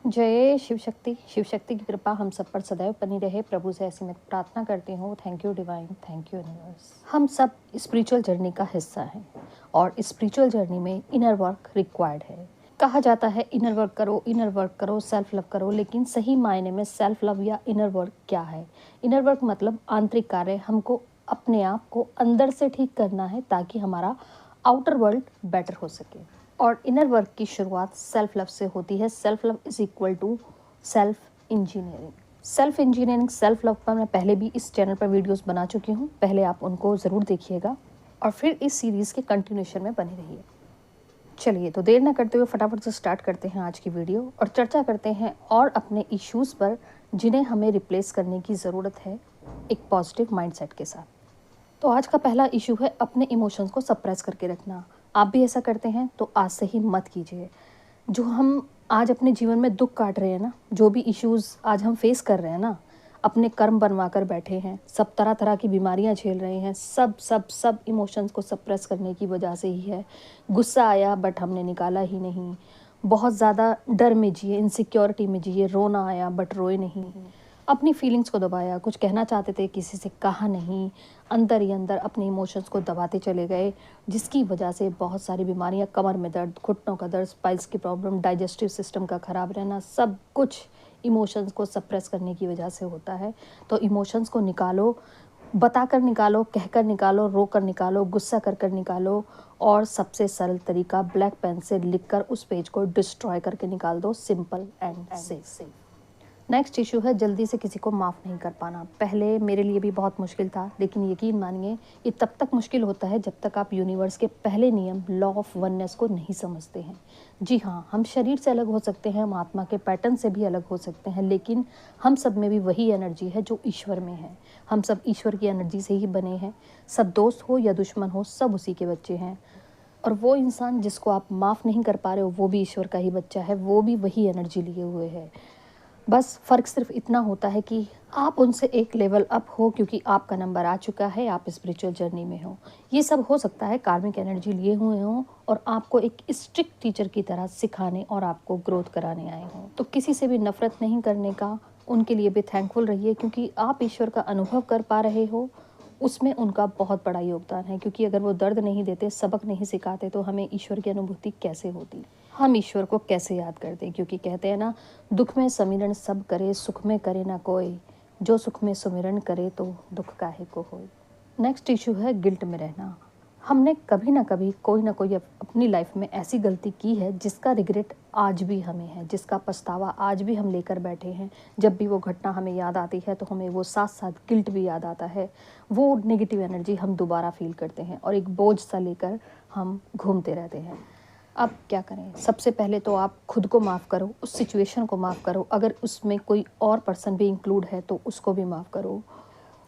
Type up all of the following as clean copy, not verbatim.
जय शिव शक्ति की कृपा हम सब पर सदैव बनी रहे। प्रभु से ऐसी मैं प्रार्थना करती हूँ। Thank you divine, thank you universe. हम सब स्पिरिचुअल जर्नी का हिस्सा हैं और स्पिरिचुअल जर्नी में इनर वर्क रिक्वायर्ड है। कहा जाता है इनर वर्क करो, सेल्फ लव करो, लेकिन सही मायने में सेल्फ लव या इनर वर्क क्या है? इनर वर्क मतलब आंतरिक कार्य। हमको अपने आप को अंदर से ठीक करना है ताकि हमारा आउटर वर्ल्ड बेटर हो सके। और इनर वर्क की शुरुआत सेल्फ लव से होती है। Self love is equal to self engineering. Self love पर मैं पहले भी इस चैनल पर वीडियोस बना चुकी हूँ, पहले आप उनको ज़रूर देखिएगा और फिर इस सीरीज़ के कंटिन्यूशन में बने रहिए। चलिए, तो देर न करते हुए फटाफट से स्टार्ट करते हैं आज की वीडियो और चर्चा करते हैं और अपने इश्यूज़ पर जिन्हें हमें रिप्लेस करने की ज़रूरत है एक पॉजिटिव माइंडसेट के साथ। तो आज का पहला इशू है अपने इमोशंस को सप्रेस करके रखना। आप भी ऐसा करते हैं तो आज से ही मत कीजिए। जो हम आज अपने जीवन में दुख काट रहे हैं ना, जो भी इश्यूज़ आज हम फेस कर रहे हैं ना, अपने कर्म बनवा कर बैठे हैं, सब तरह तरह की बीमारियां झेल रहे हैं, सब इमोशंस को सप्रेस करने की वजह से ही है। गुस्सा आया बट हमने निकाला ही नहीं, बहुत ज़्यादा डर में जिए, इनसिक्योरिटी में जिए, रोना आया बट रोए नहीं, अपनी फीलिंग्स को दबाया, कुछ कहना चाहते थे किसी से कहा नहीं, अंदर ही अंदर अपने इमोशंस को दबाते चले गए, जिसकी वजह से बहुत सारी बीमारियां, कमर में दर्द, घुटनों का दर्द, पाइल्स की प्रॉब्लम, डाइजेस्टिव सिस्टम का ख़राब रहना, सब कुछ इमोशंस को सप्रेस करने की वजह से होता है। तो इमोशंस को निकालो, बताकर निकालो, कहकर निकालो, रो कर निकालो, गुस्सा कर निकालो और सबसे सरल तरीका ब्लैक पेन से लिखकर उस पेज को डिस्ट्रॉय करके निकाल दो। Simple and safe. Next issue है जल्दी से किसी को माफ़ नहीं कर पाना। पहले मेरे लिए भी बहुत मुश्किल था, लेकिन यकीन मानिए ये तब तक मुश्किल होता है जब तक आप यूनिवर्स के पहले नियम लॉ ऑफ वननेस को नहीं समझते हैं। जी हाँ, हम शरीर से अलग हो सकते हैं, हम आत्मा के पैटर्न से भी अलग हो सकते हैं, लेकिन हम सब में भी वही एनर्जी है जो ईश्वर में है। हम सब ईश्वर की एनर्जी से ही बने हैं। सब दोस्त हो या दुश्मन हो, सब उसी के बच्चे हैं। और वो इंसान जिसको आप माफ़ नहीं कर पा रहे हो, वो भी ईश्वर का ही बच्चा है, वो भी वही एनर्जी लिए हुए है। बस फ़र्क सिर्फ इतना होता है कि आप उनसे एक लेवल अप हो, क्योंकि आपका नंबर आ चुका है, आप स्पिरिचुअल जर्नी में हो। ये सब हो सकता है कार्मिक एनर्जी लिए हुए हों और आपको एक स्ट्रिक्ट टीचर की तरह सिखाने और आपको ग्रोथ कराने आए हों। तो किसी से भी नफ़रत नहीं करने का, उनके लिए भी थैंकफुल रहिए, क्योंकि आप ईश्वर का अनुभव कर पा रहे हो, उसमें उनका बहुत बड़ा योगदान है। क्योंकि अगर वो दर्द नहीं देते, सबक नहीं सिखाते, तो हमें ईश्वर की अनुभूति कैसे होती, हम ईश्वर को कैसे याद करते? क्योंकि कहते हैं ना, दुख में समिरण सब करे, सुख में करे ना कोई, जो सुख में सुमिरन करे तो दुख काहे को होए। नेक्स्ट इशू है गिल्ट में रहना। हमने कभी ना कभी कोई ना कोई अपनी लाइफ में ऐसी गलती की है जिसका रिग्रेट आज भी हमें है, जिसका पछतावा आज भी हम लेकर बैठे हैं। जब भी वो घटना हमें याद आती है तो हमें वो साथ साथ गिल्ट भी याद आता है। वो नेगेटिव एनर्जी हम दोबारा फील करते हैं और एक बोझ सा लेकर हम घूमते रहते हैं। अब क्या करें? सबसे पहले तो आप खुद को माफ़ करो, उस सिचुएशन को माफ़ करो। अगर उसमें कोई और पर्सन भी इंक्लूड है तो उसको भी माफ़ करो।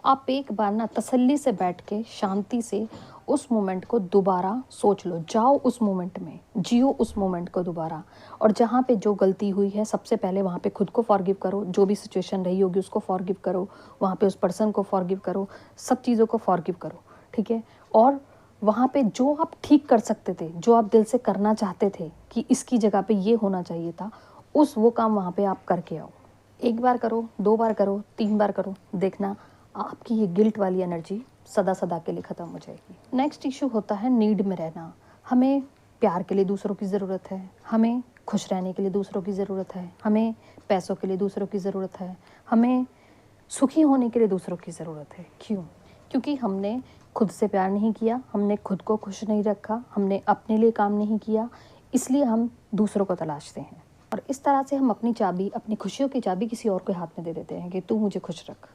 आप एक बार ना तसल्ली से बैठ के शांति से उस मोमेंट को दोबारा सोच लो, जाओ उस मोमेंट में, जियो उस मोमेंट को दोबारा। और जहाँ पे जो गलती हुई है, सबसे पहले वहाँ पे खुद को फॉरगिव करो। जो भी सिचुएशन रही होगी उसको फॉरगिव करो, वहाँ पे उस पर्सन को फॉरगिव करो, सब चीज़ों को फॉरगिव करो, ठीक है? और वहाँ पे जो आप ठीक कर सकते थे, जो आप दिल से करना चाहते थे कि इसकी जगह पे ये होना चाहिए था, वो काम वहाँ पे आप करके आओ। एक बार करो, 2 बार करो, 3 बार करो, देखना आपकी ये गिल्ट वाली एनर्जी सदा सदा के लिए ख़त्म हो जाएगी। नेक्स्ट इशू होता है नीड में रहना। हमें प्यार के लिए दूसरों की ज़रूरत है, हमें खुश रहने के लिए दूसरों की ज़रूरत है, हमें पैसों के लिए दूसरों की ज़रूरत है, हमें सुखी होने के लिए दूसरों की ज़रूरत है। क्यों? क्योंकि हमने खुद से प्यार नहीं किया, हमने खुद को खुश नहीं रखा, हमने अपने लिए काम नहीं किया, इसलिए हम दूसरों को तलाशते हैं। और इस तरह से हम अपनी चाबी, अपनी खुशियों की चाबी किसी और के हाथ में दे देते हैं कि तू मुझे खुश रख।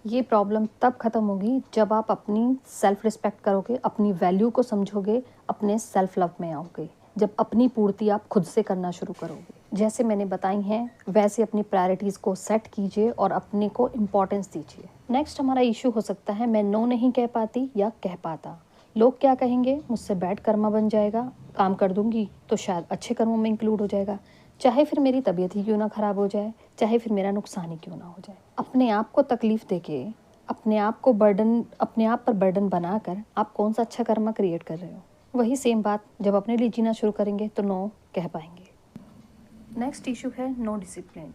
ये प्रॉब्लम तब ख़त्म होगी जब आप अपनी सेल्फ रिस्पेक्ट करोगे, अपनी वैल्यू को समझोगे, अपने सेल्फ लव में आओगे, जब अपनी पूर्ति आप खुद से करना शुरू करोगे। जैसे मैंने बताई हैं वैसे अपनी प्रायोरिटीज़ को सेट कीजिए और अपने को इम्पोर्टेंस दीजिए। नेक्स्ट हमारा इशू हो सकता है मैं नो नहीं कह पाती या कह पाता। लोग क्या कहेंगे, मुझसे बैड कर्मा बन जाएगा, काम कर दूंगी तो शायद अच्छे कर्मों में इंक्लूड हो जाएगा, चाहे फिर मेरी तबीयत ही क्यों ना ख़राब हो जाए, चाहे फिर मेरा नुकसान ही क्यों ना हो जाए। अपने आप को तकलीफ़ देके, अपने आप पर बर्डन बनाकर आप कौन सा अच्छा कर्मा क्रिएट कर रहे हो? वही सेम बात जब अपने लिए जीना शुरू करेंगे तो नो कह पाएंगे। नेक्स्ट इशू है नो डिसिप्लिन।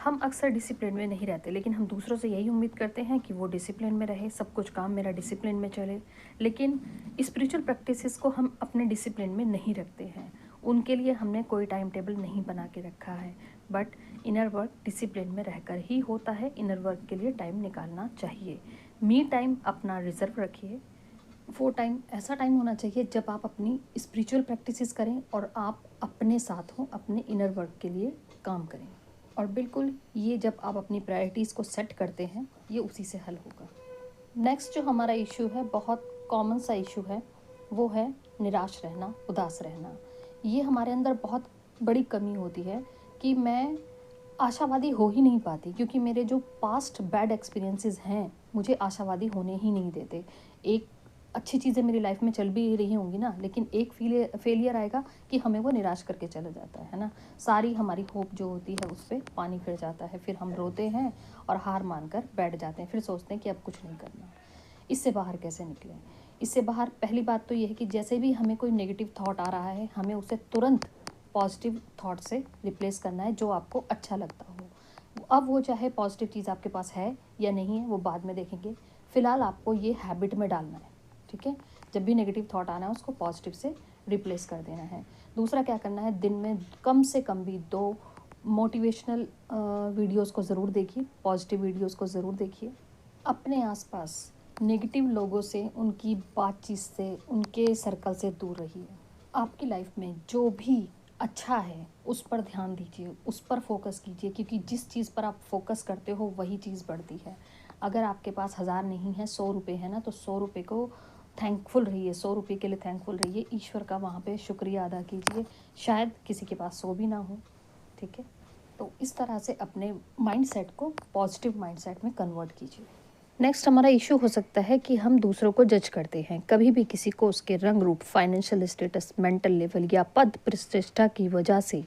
हम अक्सर डिसिप्लिन में नहीं रहते, लेकिन हम दूसरों से यही उम्मीद करते हैं कि वो डिसिप्लिन में रहे, सब कुछ काम मेरा डिसिप्लिन में चले। लेकिन स्पिरिचुअल प्रैक्टिसेस को हम अपने डिसिप्लिन में नहीं रखते हैं, उनके लिए हमने कोई टाइम टेबल नहीं बना के रखा है। बट इनर वर्क डिसिप्लिन में रहकर ही होता है। इनर वर्क के लिए टाइम निकालना चाहिए। मी टाइम अपना रिजर्व रखिए। वो टाइम ऐसा टाइम होना चाहिए जब आप अपनी स्पिरिचुअल प्रैक्टिसेस करें और आप अपने साथ हों, अपने इनर वर्क के लिए काम करें। और बिल्कुल ये जब आप अपनी प्रायोरिटीज़ को सेट करते हैं, ये उसी से हल होगा। नेक्स्ट जो हमारा इशू है, बहुत कॉमन सा इशू है, वो है निराश रहना, उदास रहना। ये हमारे अंदर बहुत बड़ी कमी होती है कि मैं आशावादी हो ही नहीं पाती, क्योंकि मेरे जो पास्ट बैड एक्सपीरियंसेस हैं मुझे आशावादी होने ही नहीं देते। एक अच्छी चीज़ें मेरी लाइफ में चल भी रही होंगी ना, लेकिन एक फेलियर आएगा कि हमें वो निराश करके चला जाता है ना। सारी हमारी होप जो होती है उस पर पानी फिर जाता है, फिर हम रोते हैं और हार मानकर बैठ जाते हैं, फिर सोचते हैं कि अब कुछ नहीं करना। इससे बाहर कैसे निकलें? इससे बाहर पहली बात तो ये है कि जैसे भी हमें कोई नेगेटिव थॉट आ रहा है, हमें उसे तुरंत पॉजिटिव थॉट से रिप्लेस करना है जो आपको अच्छा लगता हो। अब वो चाहे पॉजिटिव चीज़ आपके पास है या नहीं है, वो बाद में देखेंगे। फ़िलहाल आपको ये हैबिट में डालना है, ठीक है? जब भी नेगेटिव थॉट आना है उसको पॉजिटिव से रिप्लेस कर देना है। दूसरा क्या करना है, दिन में कम से कम भी 2 मोटिवेशनल वीडियोस को ज़रूर देखिए, पॉजिटिव वीडियोस को ज़रूर देखिए। अपने आसपास नेगेटिव लोगों से, उनकी बातचीत से, उनके सर्कल से दूर रहिए। आपकी लाइफ में जो भी अच्छा है उस पर ध्यान दीजिए, उस पर फोकस कीजिए, क्योंकि जिस चीज़ पर आप फोकस करते हो वही चीज़ बढ़ती है। अगर आपके पास 1000 नहीं है, 100 रुपये है ना, तो 100 रुपये को थैंकफुल रहिए, 100 रुपये के लिए थैंकफुल रहिए, ईश्वर का वहाँ पे शुक्रिया अदा कीजिए। शायद किसी के पास 100 भी ना हो, ठीक है? तो इस तरह से अपने माइंडसेट को पॉजिटिव माइंडसेट में कन्वर्ट कीजिए। नेक्स्ट हमारा इशू हो सकता है कि हम दूसरों को जज करते हैं। कभी भी किसी को उसके रंग रूप, फाइनेंशियल स्टेटस, मेंटल लेवल या पद प्रतिष्ठा की वजह से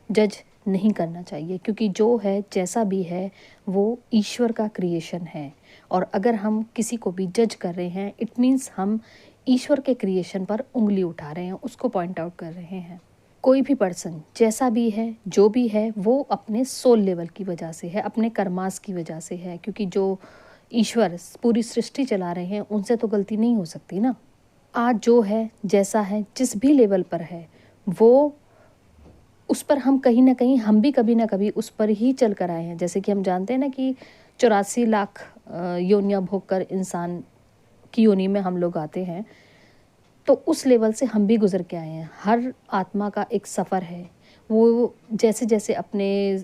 जज नहीं करना चाहिए, क्योंकि जो है जैसा भी है वो ईश्वर का क्रिएशन है। और अगर हम किसी को भी जज कर रहे हैं, इट मीन्स हम ईश्वर के क्रिएशन पर उंगली उठा रहे हैं, उसको पॉइंट आउट कर रहे हैं। कोई भी पर्सन जैसा भी है, जो भी है, वो अपने सोल लेवल की वजह से है, अपने कर्मास की वजह से है, क्योंकि जो ईश्वर पूरी सृष्टि चला रहे हैं उनसे तो गलती नहीं हो सकती ना। आज जो है, जैसा है, जिस भी लेवल पर है, वो उस पर हम कहीं ना कहीं, हम भी कभी ना कभी उस पर ही चल कर आए हैं। जैसे कि हम जानते हैं ना कि 84 लाख योनियाँ भोग कर इंसान की योनि में हम लोग आते हैं, तो उस लेवल से हम भी गुजर के आए हैं। हर आत्मा का एक सफ़र है, वो जैसे जैसे अपने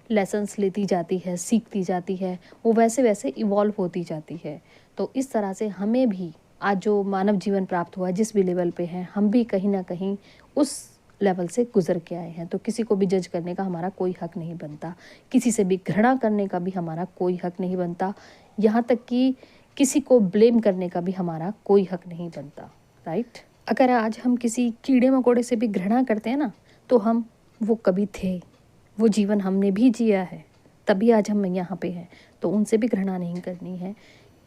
लेसन्स लेती जाती है, सीखती जाती है, वो वैसे वैसे इवॉल्व होती जाती है। तो इस तरह से हमें भी आज जो मानव जीवन प्राप्त हुआ है, जिस भी लेवल पे हैं, हम भी कहीं ना कहीं उस लेवल से गुजर के आए हैं। तो किसी को भी जज करने का हमारा कोई हक नहीं बनता, किसी से भी घृणा करने का भी हमारा कोई हक नहीं बनता, यहाँ तक कि किसी को ब्लेम करने का भी हमारा कोई हक नहीं बनता, राइट? अगर आज हम किसी कीड़े मकोड़े से भी घृणा करते हैं ना, तो हम वो कभी थे, वो जीवन हमने भी जिया है, तभी आज हम यहाँ पे हैं। तो उनसे भी घृणा नहीं करनी है।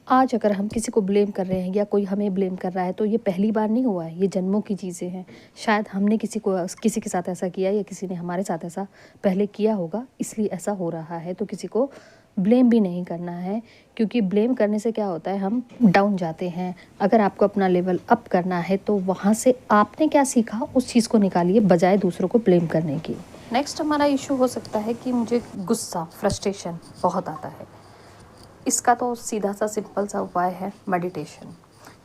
आज अगर हम किसी को ब्लेम कर रहे हैं या कोई हमें ब्लेम कर रहा है, तो ये पहली बार नहीं हुआ है, ये जन्मों की चीज़ें हैं। शायद हमने किसी के साथ ऐसा किया, या किसी ने हमारे साथ ऐसा पहले किया होगा, इसलिए ऐसा हो रहा है। तो किसी को ब्लेम भी नहीं करना है, क्योंकि ब्लेम करने से क्या होता है, हम डाउन जाते हैं। अगर आपको अपना लेवल अप करना है तो वहाँ से आपने क्या सीखा उस चीज़ को निकालिए, बजाय दूसरों को ब्लेम करने की। नेक्स्ट हमारा इशू हो सकता है कि मुझे गुस्सा, फ्रस्ट्रेशन बहुत आता है। इसका तो सीधा सा सिंपल सा उपाय है मेडिटेशन।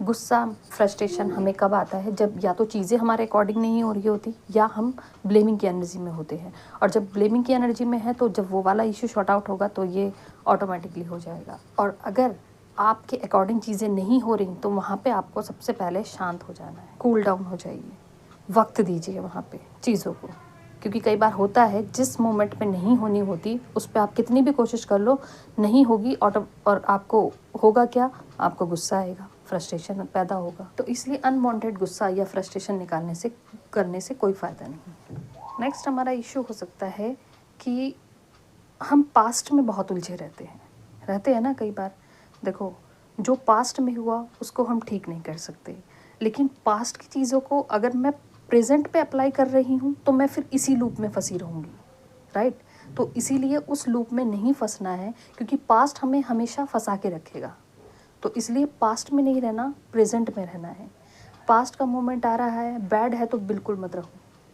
गुस्सा, फ्रस्ट्रेशन हमें कब आता है, जब या तो चीज़ें हमारे अकॉर्डिंग नहीं हो रही होती, या हम ब्लेमिंग की एनर्जी में होते हैं। और जब ब्लेमिंग की एनर्जी में है, तो जब वो वाला इशू शॉर्ट आउट होगा तो ये ऑटोमेटिकली हो जाएगा। और अगर आपके अकॉर्डिंग चीज़ें नहीं हो रही, तो वहाँ पे आपको सबसे पहले शांत हो जाना है, कूल डाउन हो जाइए, वक्त दीजिए वहाँ पे चीज़ों को। क्योंकि कई बार होता है, जिस मोमेंट पे नहीं होनी होती उस पर आप कितनी भी कोशिश कर लो, नहीं होगी। और आपको होगा क्या, आपको गुस्सा आएगा, फ्रस्ट्रेशन पैदा होगा। तो इसलिए अनवांटेड गुस्सा या फ्रस्ट्रेशन करने से कोई फ़ायदा नहीं। नेक्स्ट हमारा इशू हो सकता है कि हम पास्ट में बहुत उलझे रहते हैं ना कई बार। देखो, जो पास्ट में हुआ उसको हम ठीक नहीं कर सकते, लेकिन पास्ट की चीज़ों को अगर मैं प्रेजेंट पे अप्लाई कर रही हूँ तो मैं फिर इसी लूप में फंसी रहूँगी, राइट। तो इसीलिए उस लूप में नहीं फंसना है, क्योंकि पास्ट हमें हमेशा फंसा के रखेगा। तो इसलिए पास्ट में नहीं रहना, प्रेजेंट में रहना है। पास्ट का मोमेंट आ रहा है, बैड है तो बिल्कुल मत रहो।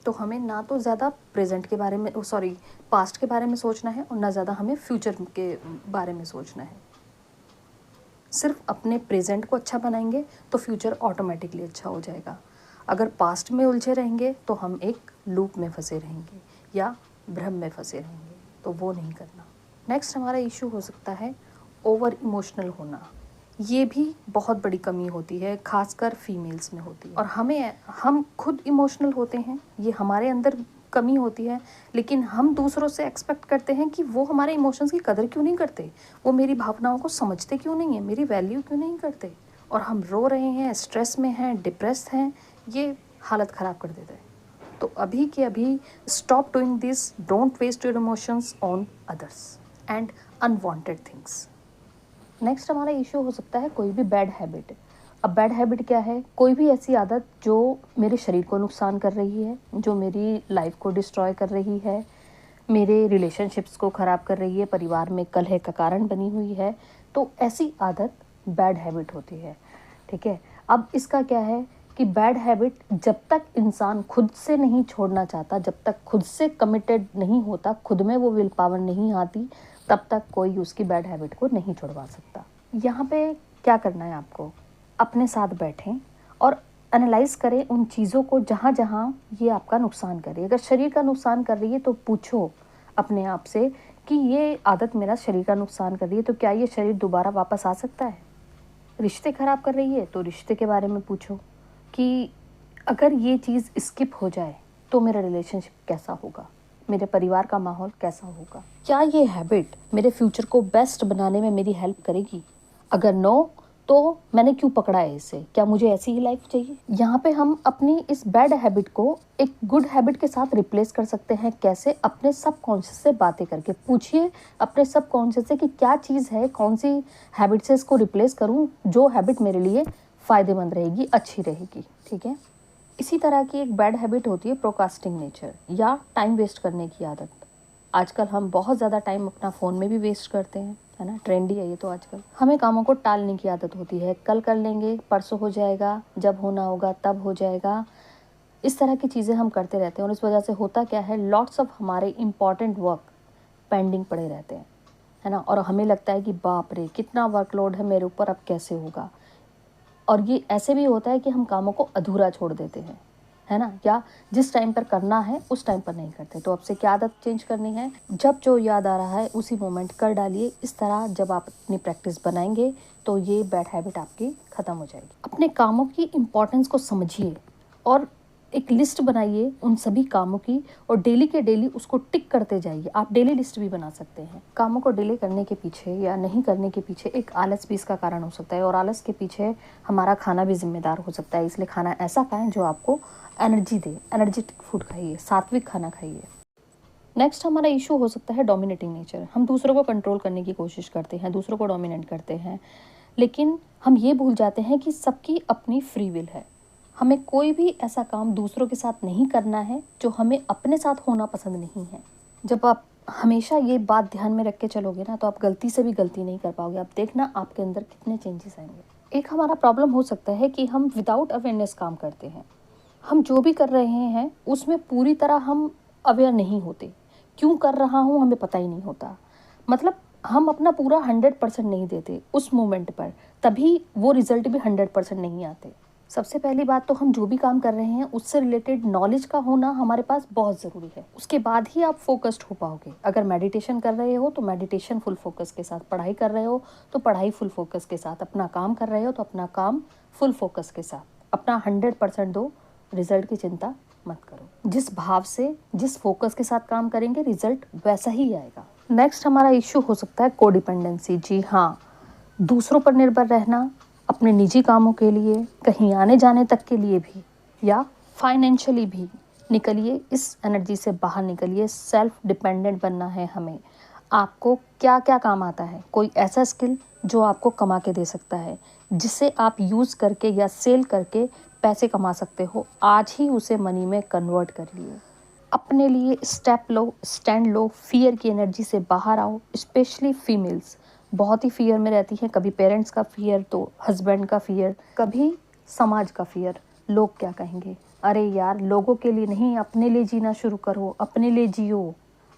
तो हमें ना तो ज़्यादा प्रेजेंट के बारे में पास्ट के बारे में सोचना है, और ना ज़्यादा हमें फ्यूचर के बारे में सोचना है। सिर्फ अपने प्रेजेंट को अच्छा बनाएंगे तो फ्यूचर ऑटोमेटिकली अच्छा हो जाएगा। अगर पास्ट में उलझे रहेंगे तो हम एक लूप में फंसे रहेंगे या भ्रम में फंसे रहेंगे, तो वो नहीं करना। नेक्स्ट हमारा इशू हो सकता है ओवर इमोशनल होना। ये भी बहुत बड़ी कमी होती है, खासकर फीमेल्स में होती है। और हम खुद इमोशनल होते हैं, ये हमारे अंदर कमी होती है, लेकिन हम दूसरों से एक्सपेक्ट करते हैं कि वो हमारे इमोशंस की कदर क्यों नहीं करते, वो मेरी भावनाओं को समझते क्यों नहीं है, मेरी वैल्यू क्यों नहीं करते, और हम रो रहे हैं, स्ट्रेस में हैं, डिप्रेस्ड हैं, ये हालत ख़राब कर देता है। तो अभी के अभी stop doing this, don't waste your emotions on others and unwanted things. Next हमारा इशू हो सकता है कोई भी बैड हैबिट। अब बैड हैबिट क्या है? कोई भी ऐसी आदत जो मेरे शरीर को नुकसान कर रही है, जो मेरी लाइफ को डिस्ट्रॉय कर रही है, मेरे रिलेशनशिप्स को ख़राब कर रही है, परिवार में कलह का कारण बनी हुई है, तो ऐसी आदत बैड हैबिट होती है, ठीक है। अब इसका क्या है कि बैड हैबिट जब तक इंसान खुद से नहीं छोड़ना चाहता, जब तक खुद से कमिटेड नहीं होता, खुद में वो विल पावर नहीं आती, तब तक कोई उसकी बैड हैबिट को नहीं छुड़वा सकता। यहाँ पे क्या करना है आपको? अपने साथ बैठें और एनालाइज करें उन चीज़ों को जहाँ जहाँ ये आपका नुकसान करे। अगर शरीर का नुकसान कर रही है तो पूछो अपने आप से कि ये आदत मेरा शरीर का नुकसान कर रही है, तो क्या ये शरीर दोबारा वापस आ सकता है? रिश्ते ख़राब कर रही है तो रिश्ते के बारे में पूछो कि अगर ये चीज़ स्किप हो जाए तो मेरा रिलेशनशिप कैसा होगा, मेरे परिवार का माहौल कैसा होगा, क्या ये हैबिट मेरे फ्यूचर को बेस्ट बनाने में मेरी हेल्प करेगी? अगर नो, तो मैंने क्यों पकड़ा है इसे? क्या मुझे ऐसी ही लाइफ चाहिए? यहाँ पे हम अपनी इस बैड हैबिट को एक गुड हैबिट के साथ रिप्लेस कर सकते हैं। कैसे? अपने सबकॉन्शियस से बातें करके पूछिए अपने सबकॉन्शियस से कि क्या चीज़ है, कौन सी हैबिट से इसको रिप्लेस करूँ जो हैबिट मेरे लिए फ़ायदेमंद रहेगी, अच्छी रहेगी, ठीक है। इसी तरह की एक बैड हैबिट होती है प्रोकास्टिनेचर, या टाइम वेस्ट करने की आदत। आजकल हम बहुत ज़्यादा टाइम अपना फ़ोन में भी वेस्ट करते हैं, है ना, ट्रेंडी है ये तो आजकल। हमें कामों को टालने की आदत होती है, कल कर लेंगे, परसों हो जाएगा, जब होना होगा तब हो जाएगा, इस तरह की चीज़ें हम करते रहते हैं। और इस वजह से होता क्या है, लॉट्स ऑफ हमारे इम्पॉर्टेंट वर्क पेंडिंग पड़े रहते हैं, है ना। और हमें लगता है कि बाप रे कितना वर्कलोड है मेरे ऊपर, अब कैसे होगा। और ये ऐसे भी होता है कि हम कामों को अधूरा छोड़ देते हैं, है ना, या जिस टाइम पर करना है उस टाइम पर नहीं करते। तो आपसे क्या आदत चेंज करनी है? जब जो याद आ रहा है उसी मोमेंट कर डालिए। इस तरह जब आप अपनी प्रैक्टिस बनाएंगे तो ये बैड हैबिट आपकी ख़त्म हो जाएगी। अपने कामों की इम्पोर्टेंस को समझिए और एक लिस्ट बनाइए उन सभी कामों की, और डेली के डेली उसको टिक करते जाइए। आप डेली लिस्ट भी बना सकते हैं। कामों को डिले करने के पीछे या नहीं करने के पीछे एक आलस भी इसका कारण हो सकता है, और आलस के पीछे हमारा खाना भी जिम्मेदार हो सकता है। इसलिए खाना ऐसा खाएं जो आपको एनर्जी दे, एनर्जेटिक फूड खाइए, सात्विक खाना खाइए। नेक्स्ट हमारा इशू हो सकता है डोमिनेटिंग नेचर। हम दूसरों को कंट्रोल करने की कोशिश करते हैं, दूसरों को डोमिनेट करते हैं, लेकिन हम ये भूल जाते हैं कि सबकी अपनी फ्री विल है। हमें कोई भी ऐसा काम दूसरों के साथ नहीं करना है जो हमें अपने साथ होना पसंद नहीं है। जब आप हमेशा ये बात ध्यान में रख के चलोगे ना, तो आप गलती से भी गलती नहीं कर पाओगे। आप देखना आपके अंदर कितने चेंजेस आएंगे। एक हमारा प्रॉब्लम हो सकता है कि हम विदाउट अवेयरनेस काम करते हैं। हम जो भी कर रहे हैं उसमें पूरी तरह हम अवेयर नहीं होते। क्यों कर रहा हूँ हमें पता ही नहीं होता। मतलब हम अपना पूरा 100% नहीं देते उस मोमेंट पर, तभी वो रिजल्ट भी 100% नहीं आते। सबसे पहली बात तो हम जो भी काम कर रहे हैं उससे रिलेटेड नॉलेज का होना हमारे पास बहुत ज़रूरी है। उसके बाद ही आप फोकस्ड हो पाओगे। अगर मेडिटेशन कर रहे हो तो मेडिटेशन फुल फोकस के साथ, पढ़ाई कर रहे हो तो पढ़ाई फुल फोकस के साथ, अपना काम कर रहे हो तो अपना काम फुल फोकस के साथ, अपना 100% दो। रिजल्ट की चिंता मत करो। जिस भाव से, जिस फोकस के साथ काम करेंगे रिजल्ट वैसा ही आएगा। नेक्स्ट हमारा इश्यू हो सकता है कोडिपेंडेंसी। जी हाँ, दूसरों पर निर्भर रहना, अपने निजी कामों के लिए, कहीं आने जाने तक के लिए भी, या फाइनेंशियली भी। निकलिए इस एनर्जी से, बाहर निकलिए। सेल्फ डिपेंडेंट बनना है हमें। आपको क्या क्या काम आता है? कोई ऐसा स्किल जो आपको कमा के दे सकता है, जिसे आप यूज़ करके या सेल करके पैसे कमा सकते हो, आज ही उसे मनी में कन्वर्ट कर लिए। अपने लिए स्टेप लो, स्टैंड लो, फियर की एनर्जी से बाहर आओ। स्पेशली फीमेल्स बहुत ही फियर में रहती हैं, कभी पेरेंट्स का फियर तो हस्बैंड का फियर, कभी समाज का फियर, लोग क्या कहेंगे। अरे यार, लोगों के लिए नहीं, अपने लिए जीना शुरू करो, अपने लिए जियो।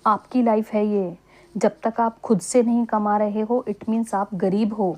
आपकी लाइफ है ये। जब तक आप खुद से नहीं कमा रहे हो, इट मीन्स आप गरीब हो।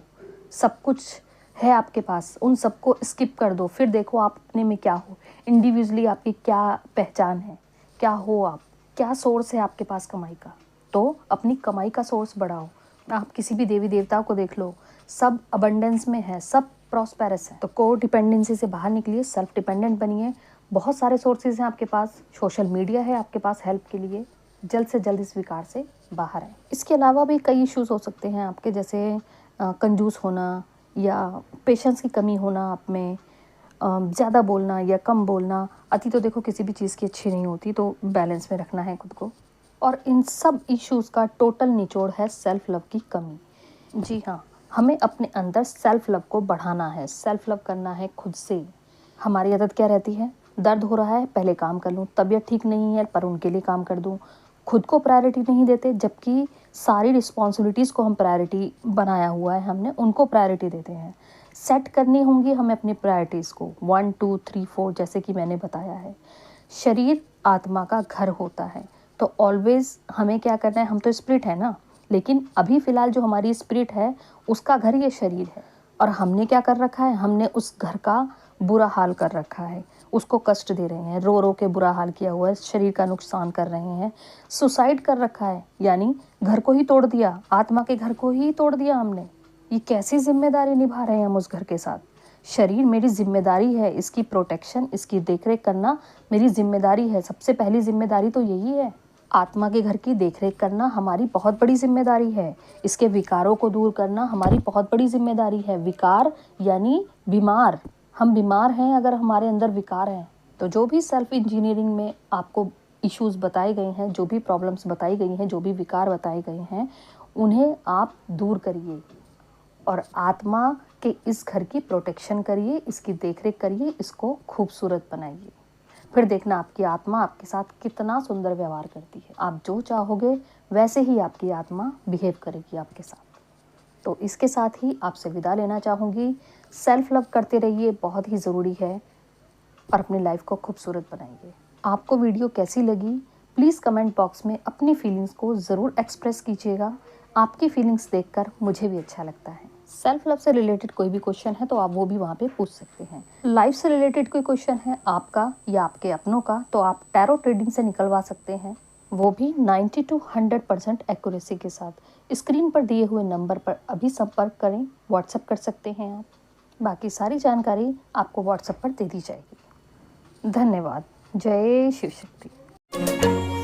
सब कुछ है आपके पास, उन सबको स्किप कर दो, फिर देखो आप अपने में क्या हो, इंडिविजुअली आपकी क्या पहचान है, क्या हो आप, क्या सोर्स है आपके पास कमाई का। तो अपनी कमाई का सोर्स बढ़ाओ। आप किसी भी देवी देवताओं को देख लो, सब अबंडेंस में है, सब प्रॉस्पेरस है। तो को डिपेंडेंसी से बाहर निकलिए, सेल्फ डिपेंडेंट बनिए। बहुत सारे सोर्सेज हैं आपके पास, सोशल मीडिया है आपके पास हेल्प के लिए। जल्द से जल्द इस विकार से बाहर आए। इसके अलावा भी कई इश्यूज हो सकते हैं आपके, जैसे कंजूस होना या पेशेंस की कमी होना आप में, ज़्यादा बोलना या कम बोलना। अति तो देखो किसी भी चीज़ की अच्छी नहीं होती, तो बैलेंस में रखना है खुद को। और इन सब इश्यूज़ का टोटल निचोड़ है सेल्फ लव की कमी। जी हाँ, हमें अपने अंदर सेल्फ लव को बढ़ाना है, सेल्फ लव करना है खुद से। हमारी आदत क्या रहती है, दर्द हो रहा है पहले काम कर लूँ, तबीयत ठीक नहीं है पर उनके लिए काम कर दूँ। खुद को प्रायोरिटी नहीं देते, जबकि सारी रिस्पॉन्सिबिलिटीज़ को हम प्रायोरिटी बनाया हुआ है हमने, उनको प्रायोरिटी देते हैं। सेट करनी होंगी हमें अपनी प्रायोरिटीज़ को, 1 2 3 4, जैसे कि मैंने बताया है। शरीर आत्मा का घर होता है, तो ऑलवेज हमें क्या करना है, हम तो स्पिरिट है ना, लेकिन अभी फ़िलहाल जो हमारी स्पिरिट है उसका घर ये शरीर है। और हमने क्या कर रखा है, हमने उस घर का बुरा हाल कर रखा है, उसको कष्ट दे रहे हैं, रो रो के बुरा हाल किया हुआ है, शरीर का नुकसान कर रहे हैं, सुसाइड कर रखा है, यानी घर को ही तोड़ दिया, आत्मा के घर को ही तोड़ दिया हमने। ये कैसी जिम्मेदारी निभा रहे हैं हम उस घर के साथ। शरीर मेरी जिम्मेदारी है, इसकी प्रोटेक्शन, इसकी देखरेख करना मेरी जिम्मेदारी है। सबसे पहली जिम्मेदारी तो यही है। आत्मा के घर की देखरेख करना हमारी बहुत बड़ी जिम्मेदारी है। इसके विकारों को दूर करना हमारी बहुत बड़ी जिम्मेदारी है। विकार यानी बीमार, हम बीमार हैं अगर हमारे अंदर विकार हैं। तो जो भी सेल्फ इंजीनियरिंग में आपको इश्यूज बताए गए हैं, जो भी प्रॉब्लम्स बताई गई हैं, जो भी विकार बताए गए हैं, उन्हें आप दूर करिए और आत्मा के इस घर की प्रोटेक्शन करिए, इसकी देखरेख करिए, इसको खूबसूरत बनाइए। फिर देखना आपकी आत्मा आपके साथ कितना सुंदर व्यवहार करती है। आप जो चाहोगे वैसे ही आपकी आत्मा बिहेव करेगी आपके साथ। तो इसके साथ ही आपसे विदा लेना चाहूँगी। सेल्फ लव करते रहिए, बहुत ही ज़रूरी है, और अपनी लाइफ को खूबसूरत बनाइए। आपको वीडियो कैसी लगी, प्लीज़ कमेंट बॉक्स में अपनी फीलिंग्स को ज़रूर एक्सप्रेस कीजिएगा। आपकी फीलिंग्स देखकर मुझे भी अच्छा लगता है। सेल्फ लव से रिलेटेड कोई भी क्वेश्चन है तो आप वो भी वहाँ पे पूछ सकते हैं। लाइफ से रिलेटेड कोई क्वेश्चन है आपका या आपके अपनों का, तो आप टैरो ट्रेडिंग से निकलवा सकते हैं, वो भी 90 to 100% एक्यूरेसी के साथ। स्क्रीन पर दिए हुए नंबर पर अभी संपर्क करें, व्हाट्सएप कर सकते हैं आप। बाकी सारी जानकारी आपको व्हाट्सएप पर दे दी जाएगी। धन्यवाद। जय शिव शक्ति।